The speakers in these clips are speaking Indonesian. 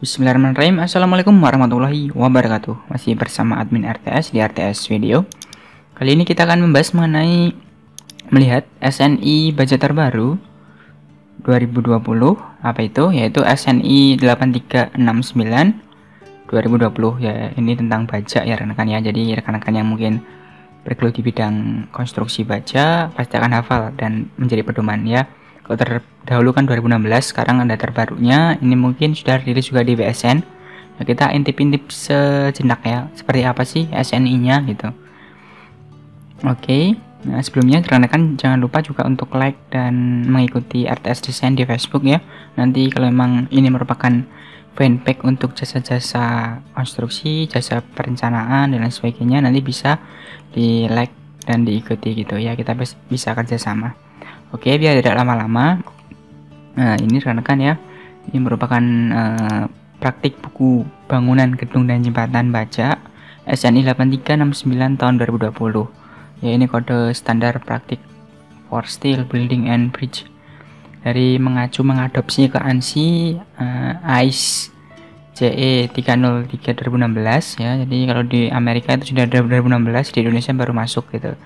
Bismillahirrahmanirrahim. Assalamualaikum warahmatullahi wabarakatuh. Masih bersama admin RTS di RTS Video. Kali ini kita akan membahas mengenai melihat SNI baja terbaru 2020. Apa itu? Yaitu SNI 8369 2020 ya. Ini tentang baja ya rekan-rekan ya. Jadi rekan-rekan yang mungkin bergelut di bidang konstruksi baja pasti akan hafal dan menjadi pedoman ya. Kalau terdahulu kan 2016, sekarang ada terbarunya. Ini mungkin sudah rilis juga di WSN. Nah, kita intip-intip sejenak ya, seperti apa sih SNI-nya gitu. Oke, nah sebelumnya rekan-rekan jangan lupa juga untuk like dan mengikuti RTS Design di Facebook ya. Nanti kalau memang ini merupakan fanpage untuk jasa-jasa konstruksi, jasa perencanaan dan lain sebagainya, nanti bisa di like dan diikuti gitu ya. Kita bisa kerjasama. Oke, biar tidak lama-lama. Nah, ini rekan-rekan ya. Ini merupakan praktik buku bangunan gedung dan jembatan baja SNI 8369 tahun 2020. Ya, ini kode standar praktik for steel building and bridge. Dari mengadopsi ke ANSI AIS CE 303 2016 ya. Jadi kalau di Amerika itu sudah 2016, di Indonesia baru masuk gitu.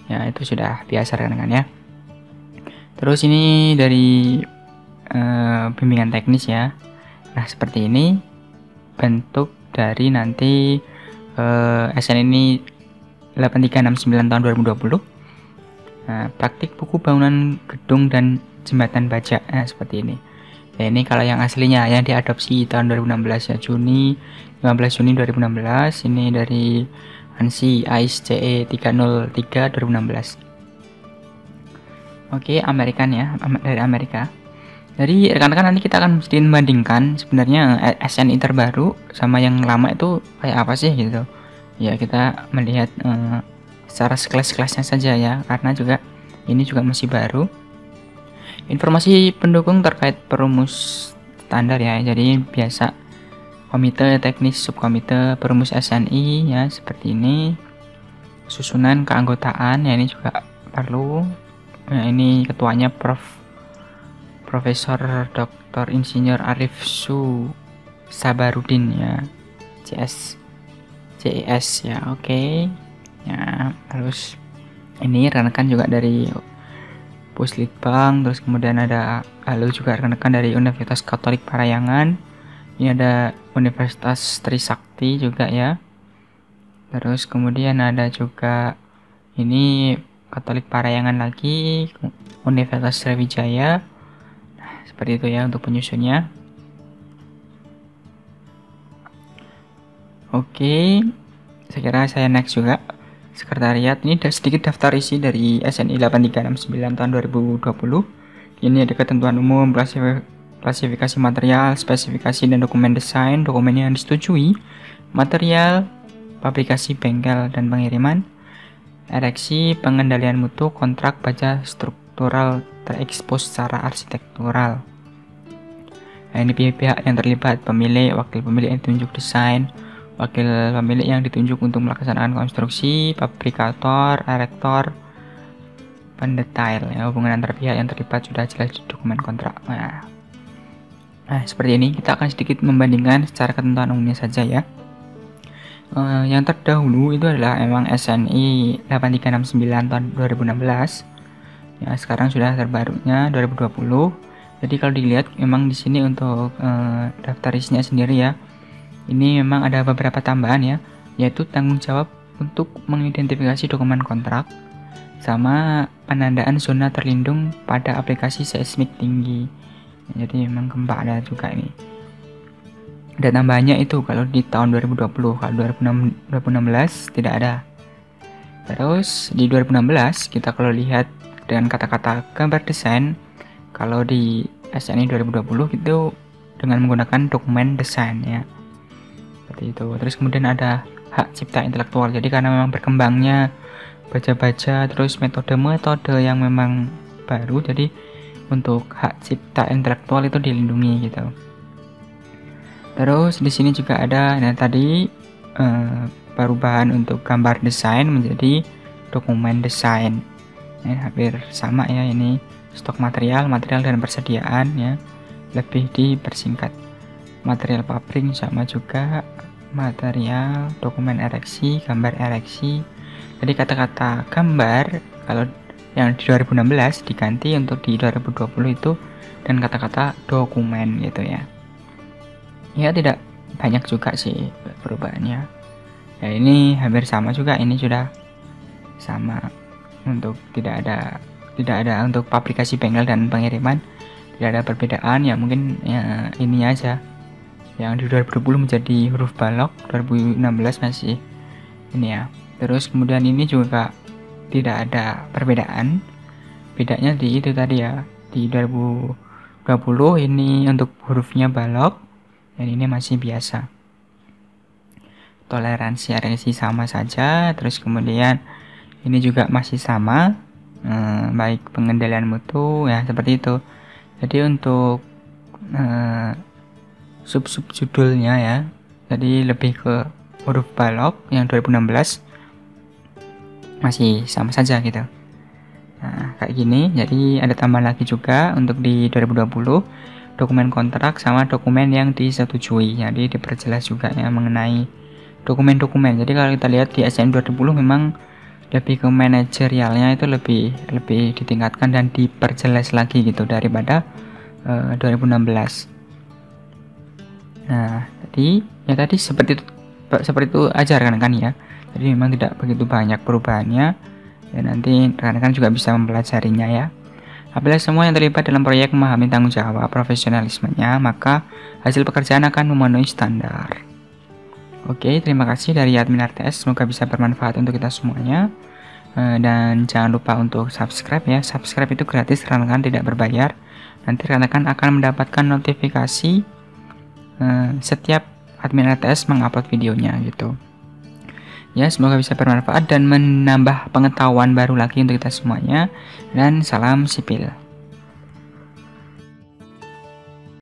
Ya, itu sudah biasa rekan-rekan ya. Terus ini dari bimbingan teknis ya. Nah seperti ini bentuk dari nanti SNI 8369 tahun 2020. Nah, praktik buku bangunan gedung dan jembatan baja seperti ini. Nah, ini kalau yang aslinya yang diadopsi tahun 2016 ya, 15 Juni 2016. Ini dari ANSI AIS CE 303 2016. Oke, Amerikan ya, dari Amerika. Jadi rekan-rekan nanti kita akan mesti membandingkan sebenarnya SNI terbaru sama yang lama itu kayak apa sih gitu. Ya kita melihat secara sekelas-kelasnya saja ya, karena juga ini juga masih baru. Informasi pendukung terkait perumus standar ya. Jadi biasa komite teknis subkomite perumus SNI ya seperti ini. Susunan keanggotaan ya ini juga perlu. Nah, ini ketuanya Profesor Dr. Insinyur Arif Sabarudin ya, CES ya, oke. Ya, terus ini rekan-rekan juga dari Puslitbang, terus kemudian ada juga rekan-rekan dari Universitas Katolik Parahyangan. Ini ada Universitas Trisakti juga ya. Terus kemudian ada juga ini Katolik Parahyangan lagi, Universitas Sriwijaya. Nah, seperti itu ya untuk penyusunnya. Oke, saya kira saya next juga. Sekretariat ini ada sedikit daftar isi dari SNI 8369 tahun 2020. Ini ada ketentuan umum, klasifikasi material, spesifikasi dan dokumen desain, dokumen yang disetujui, material, fabrikasi bengkel dan pengiriman, ereksi, pengendalian mutu, kontrak baja struktural terekspos secara arsitektural. Nah, ini pihak-pihak yang terlibat, pemilik, wakil pemilik yang ditunjuk desain, wakil pemilik yang ditunjuk untuk melaksanakan konstruksi, fabrikator, erektor, pendetail. Ya, hubungan antar pihak yang terlibat sudah jelas di dokumen kontrak. Nah, seperti ini kita akan sedikit membandingkan secara ketentuan umumnya saja ya. Yang terdahulu itu adalah emang SNI 8369 tahun 2016 ya, sekarang sudah terbarunya 2020. Jadi kalau dilihat memang di sini untuk daftar isinya sendiri ya, ini memang ada beberapa tambahan ya, yaitu tanggung jawab untuk mengidentifikasi dokumen kontrak sama penandaan zona terlindung pada aplikasi seismik tinggi. Jadi memang gempa ada juga ini. Dan tambahannya itu kalau di tahun 2020, kalau 2016 tidak ada. Terus di 2016 kita kalau lihat dengan kata-kata gambar desain, kalau di SNI 2020 itu dengan menggunakan dokumen desain ya, seperti itu. Terus kemudian ada hak cipta intelektual. Jadi karena memang berkembangnya baja-baja, terus metode-metode yang memang baru, jadi untuk hak cipta intelektual itu dilindungi gitu. Terus di sini juga ada tadi perubahan untuk gambar desain menjadi dokumen desain. Hampir sama ya, ini stok material dan persediaan ya lebih dipersingkat. material papering sama juga, material, dokumen ereksi, gambar ereksi. Jadi kata-kata gambar kalau yang di 2016 diganti untuk di 2020 itu dan kata-kata dokumen gitu ya. Ya tidak banyak juga sih perubahannya. Ya ini hampir sama juga, ini sudah sama untuk tidak ada untuk publikasi bengkel dan pengiriman tidak ada perbedaan ya, mungkin ya ini aja yang di 2020 menjadi huruf balok, 2016 masih ini ya. Terus kemudian ini juga tidak ada perbedaan, bedanya di itu tadi ya, di 2020 ini untuk hurufnya balok dan ini masih biasa. Toleransi ereksi sama saja, terus kemudian ini juga masih sama, baik pengendalian mutu ya seperti itu. Jadi untuk sub judulnya ya, jadi lebih ke huruf balok yang 2016 masih sama saja gitu. Nah kayak gini, jadi ada tambahan lagi juga untuk di 2020 dokumen kontrak sama dokumen yang disetujui, jadi diperjelas juga ya mengenai dokumen-dokumen. Jadi kalau kita lihat di SN 2020 memang lebih ke manajerialnya itu lebih ditingkatkan dan diperjelas lagi gitu daripada 2016. Nah tadi seperti itu aja rekan-rekan ya. Jadi memang tidak begitu banyak perubahannya dan nanti rekan-rekan juga bisa mempelajarinya ya. Apabila semua yang terlibat dalam proyek memahami tanggung jawab profesionalismenya, maka hasil pekerjaan akan memenuhi standar. Oke, terima kasih dari admin RTS, semoga bisa bermanfaat untuk kita semuanya. Dan jangan lupa untuk subscribe ya, subscribe itu gratis, rekan-rekan tidak berbayar. Nanti rekan-rekan akan mendapatkan notifikasi setiap admin RTS mengupload videonya gitu. Ya, semoga bisa bermanfaat dan menambah pengetahuan baru lagi untuk kita semuanya. Dan salam sipil.